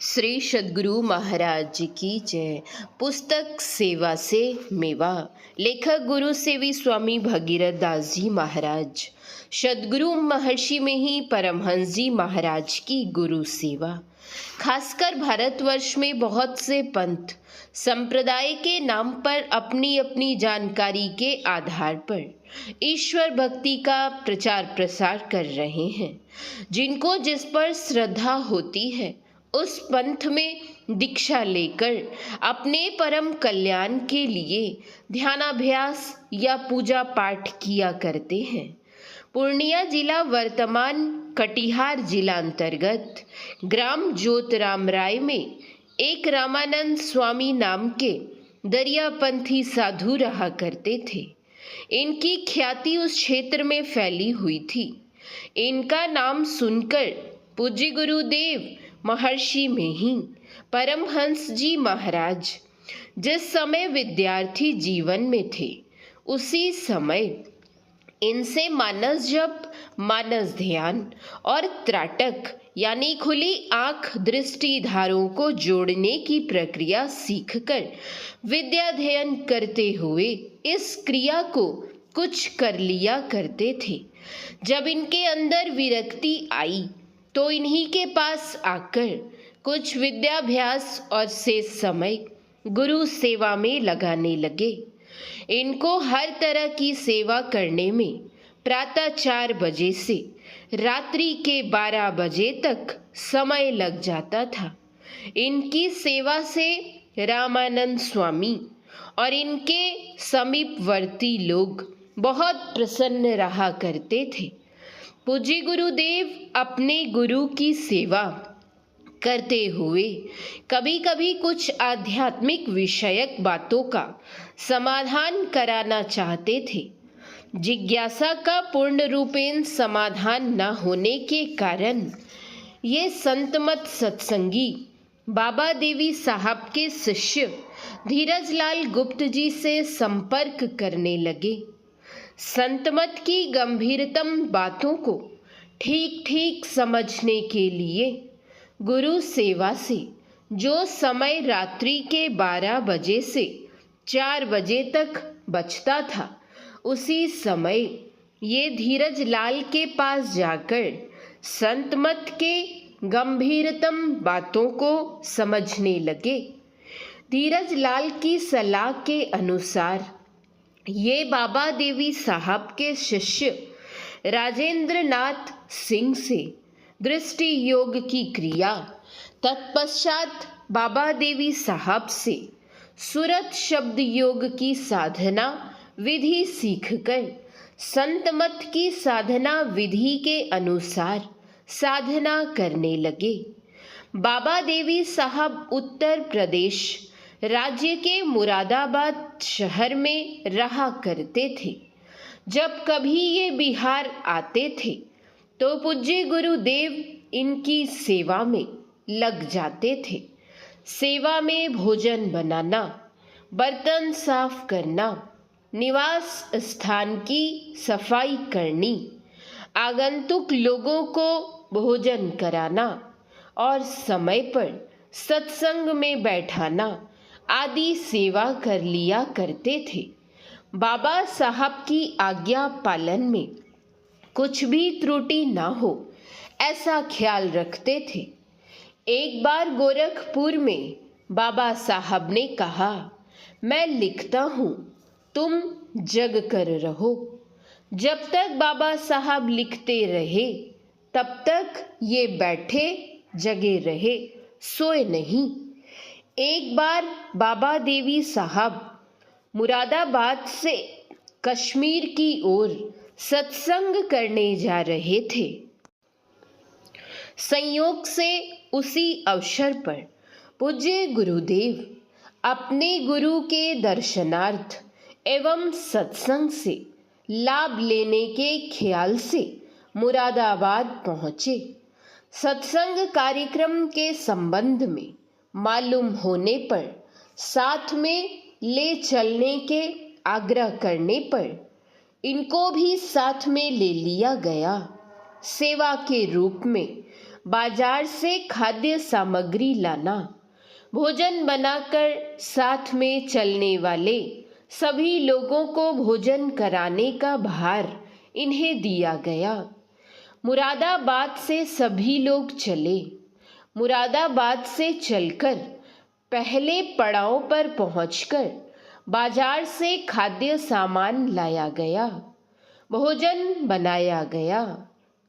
श्री सद्गुरु महाराज की जय। पुस्तक सेवा से मेवा। लेखक गुरु सेवी स्वामी भगीरथ दास जी महाराज। सद्गुरु महर्षि में ही परमहंस जी महाराज की गुरु सेवा। खासकर भारतवर्ष में बहुत से पंथ संप्रदाय के नाम पर अपनी अपनी जानकारी के आधार पर ईश्वर भक्ति का प्रचार प्रसार कर रहे हैं। जिनको जिस पर श्रद्धा होती है उस पंथ में दीक्षा लेकर अपने परम कल्याण के लिए ध्यानाभ्यास या पूजा पाठ किया करते हैं। पूर्णिया जिला वर्तमान कटिहार जिला अंतर्गत ग्राम ज्योतिराम राय में एक रामानंद स्वामी नाम के दरियापंथी साधु रहा करते थे। इनकी ख्याति उस क्षेत्र में फैली हुई थी। इनका नाम सुनकर पूज्य गुरुदेव महर्षि में ही परमहंस जी महाराज जिस समय विद्यार्थी जीवन में थे उसी समय इनसे मानस जप, मानस ध्यान और त्राटक यानी खुली आंख दृष्टिधारों को जोड़ने की प्रक्रिया सीखकर विद्याध्ययन करते हुए इस क्रिया को कुछ कर लिया करते थे। जब इनके अंदर विरक्ति आई तो इन्हीं के पास आकर कुछ विद्याभ्यास और शेष समय गुरु सेवा में लगाने लगे। इनको हर तरह की सेवा करने में प्रातः 4 बजे से रात्रि के 12 बजे तक समय लग जाता था। इनकी सेवा से रामानंद स्वामी और इनके समीपवर्ती लोग बहुत प्रसन्न रहा करते थे। पूज्य गुरुदेव अपने गुरु की सेवा करते हुए कभी कभी कुछ आध्यात्मिक विषयक बातों का समाधान कराना चाहते थे। जिज्ञासा का पूर्ण रूपेण समाधान न होने के कारण ये संतमत सत्संगी बाबा देवी साहब के शिष्य धीरजलाल गुप्त जी से संपर्क करने लगे। संतमत की गंभीरतम बातों को ठीक ठीक समझने के लिए गुरु सेवा से जो समय रात्रि के 12 बजे से 4 बजे तक बचता था उसी समय ये धीरज लाल के पास जाकर संतमत के गंभीरतम बातों को समझने लगे। धीरज लाल की सलाह के अनुसार ये बाबा देवी साहब के शिष्य राजेंद्र नाथ सिंह से दृष्टि योग की क्रिया, तत्पश्चात बाबा देवी साहब से सुरत शब्द योग की साधना विधि सीखकर संतमत की साधना विधि के अनुसार साधना करने लगे। बाबा देवी साहब उत्तर प्रदेश राज्य के मुरादाबाद शहर में रहा करते थे। जब कभी ये बिहार आते थे तो पूज्य गुरुदेव इनकी सेवा में लग जाते थे। सेवा में भोजन बनाना, बर्तन साफ करना, निवास स्थान की सफाई करनी, आगंतुक लोगों को भोजन कराना और समय पर सत्संग में बैठाना आदि सेवा कर लिया करते थे। बाबा साहब की आज्ञा पालन में कुछ भी त्रुटि ना हो ऐसा ख्याल रखते थे। एक बार गोरखपुर में बाबा साहब ने कहा, मैं लिखता हूँ, तुम जग कर रहो। जब तक बाबा साहब लिखते रहे तब तक ये बैठे जगे रहे, सोए नहीं। एक बार बाबा देवी साहब मुरादाबाद से कश्मीर की ओर सत्संग करने जा रहे थे। संयोग से उसी अवसर पर पूज्य गुरुदेव अपने गुरु के दर्शनार्थ एवं सत्संग से लाभ लेने के ख्याल से मुरादाबाद पहुँचे। सत्संग कार्यक्रम के संबंध में मालूम होने पर साथ में ले चलने के आग्रह करने पर इनको भी साथ में ले लिया गया। सेवा के रूप में बाजार से खाद्य सामग्री लाना, भोजन बनाकर साथ में चलने वाले सभी लोगों को भोजन कराने का भार इन्हें दिया गया। मुरादाबाद से सभी लोग चले। मुरादाबाद से चलकर पहले पड़ाव पर पहुंचकर बाजार से खाद्य सामान लाया गया, भोजन बनाया गया।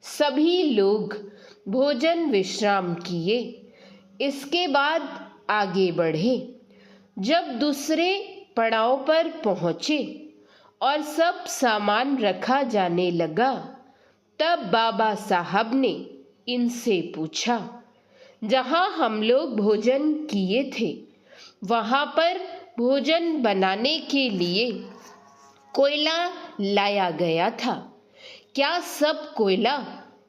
सभी लोग भोजन विश्राम किए। इसके बाद आगे बढ़े। जब दूसरे पड़ाव पर पहुंचे और सब सामान रखा जाने लगा, तब बाबा साहब ने इनसे पूछा, जहां हम लोग भोजन किए थे वहां पर भोजन बनाने के लिए कोयला लाया गया था, क्या सब कोयला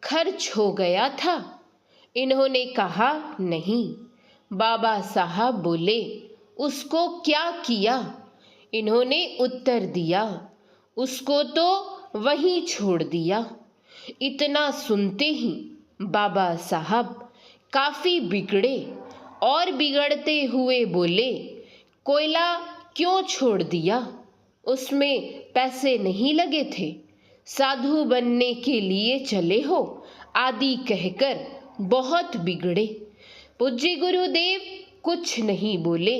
खर्च हो गया था? इन्होंने कहा, नहीं। बाबा साहब बोले, उसको क्या किया? इन्होंने उत्तर दिया, उसको तो वहीं छोड़ दिया। इतना सुनते ही बाबा साहब काफी बिगड़े और बिगड़ते हुए बोले, कोयला क्यों छोड़ दिया? उसमें पैसे नहीं लगे थे? साधु बनने के लिए चले हो? आदि कहकर बहुत बिगड़े। पूज्य गुरुदेव कुछ नहीं बोले।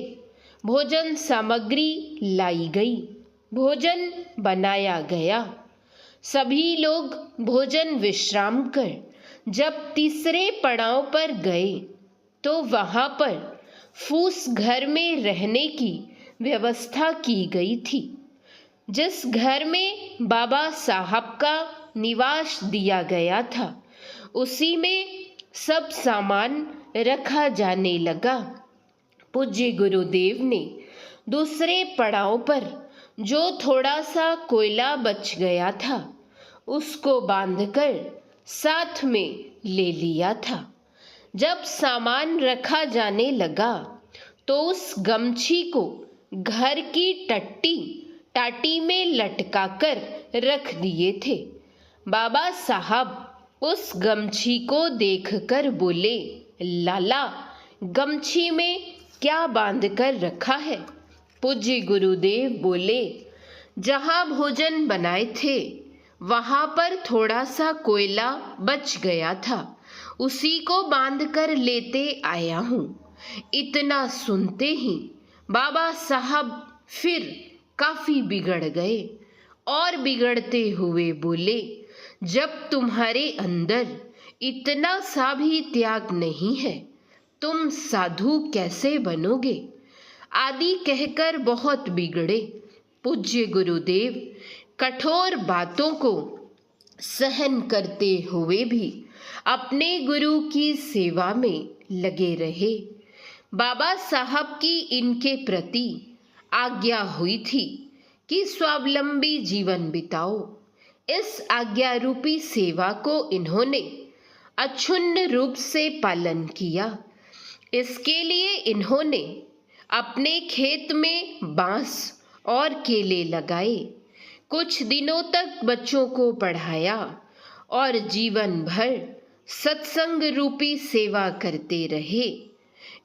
भोजन सामग्री लाई गई, भोजन बनाया गया। सभी लोग भोजन विश्राम कर जब तीसरे पड़ाव पर गए तो वहां पर फूस घर में रहने की व्यवस्था की गई थी। जिस घर में बाबा साहब का निवास दिया गया था, उसी में सब सामान रखा जाने लगा। पूज्य गुरुदेव ने दूसरे पड़ाव पर जो थोड़ा सा कोयला बच गया था, उसको बांधकर साथ में ले लिया था। जब सामान रखा जाने लगा तो उस गमछी को घर की टाटी में लटकाकर रख दिए थे। बाबा साहब उस गमछी को देखकर बोले, लाला, गमछी में क्या बांध कर रखा है? पूज्य गुरुदेव बोले, जहां भोजन बनाए थे वहां पर थोड़ा सा कोयला बच गया था, उसी को बांध कर लेते आया हूँ। इतना सुनते ही बाबा साहब फिर काफी बिगड़ गए और बिगड़ते हुए बोले, जब तुम्हारे अंदर इतना सा भी त्याग नहीं है, तुम साधु कैसे बनोगे? आदि कहकर बहुत बिगड़े। पूज्य गुरुदेव कठोर बातों को सहन करते हुए भी अपने गुरु की सेवा में लगे रहे। बाबा साहब की इनके प्रति आज्ञा हुई थी कि स्वावलंबी जीवन बिताओ। इस आज्ञा रूपी सेवा को इन्होंने अक्षुण्ण रूप से पालन किया। इसके लिए इन्होंने अपने खेत में बांस और केले लगाए, कुछ दिनों तक बच्चों को पढ़ाया और जीवन भर सत्संग रूपी सेवा करते रहे।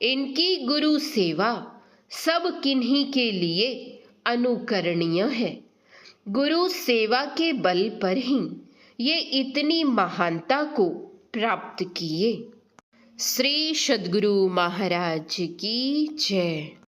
इनकी गुरु सेवा सब किन्हीं के लिए अनुकरणीय है। गुरु सेवा के बल पर ही ये इतनी महानता को प्राप्त किए। श्री सद्गुरु महाराज की जय।